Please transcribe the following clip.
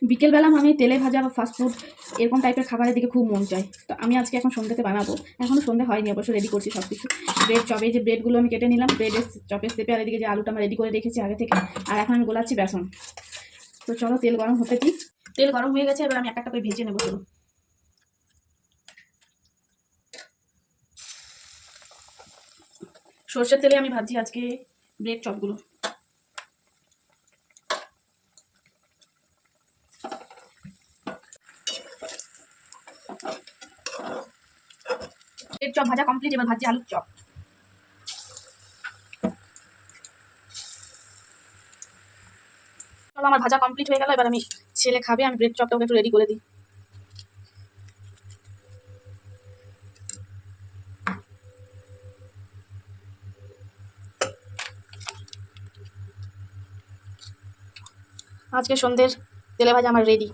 বিকেলবেলা আমি তেলে ভাজা বা ফাস্টফুড এরকম টাইপের খাবারের দিকে খুব মন চায়। তো আমি আজকে এখন সন্ধ্যেতে বানাবো, এখনও সন্ধ্যে হয়নি অবশ্য, রেডি করছি সব কিছু। ব্রেড চপে যে ব্রেডগুলো আমি কেটে নিলাম, ব্রেডের চপের স্টেপে, আর এদিকে যে আলুটা আমি রেডি করে রেখেছি আগে থেকে, আর এখন আমি গোলাচ্ছি বেসন। তো চলো তেল গরম হতে দিই। তেল গরম হয়ে গেছে, এবার আমি একটা একটা করে ভেজে নেবো। চলো, সর্ষের তেলে আমি ভাজছি আজকে ব্রেড চপগুলো। ব্রেড চপ ভাজা কমপ্লিট, এবার ভাজছি আলুর চপ। চলো, আমার ভাজা কমপ্লিট হয়ে গেল, এবার আমি ছেলে খাবে, আমি ব্রেড চপটাকে একটু রেডি করে দিই। আজকে সন্ধ্যের তেলে ভাজা আমার রেডি।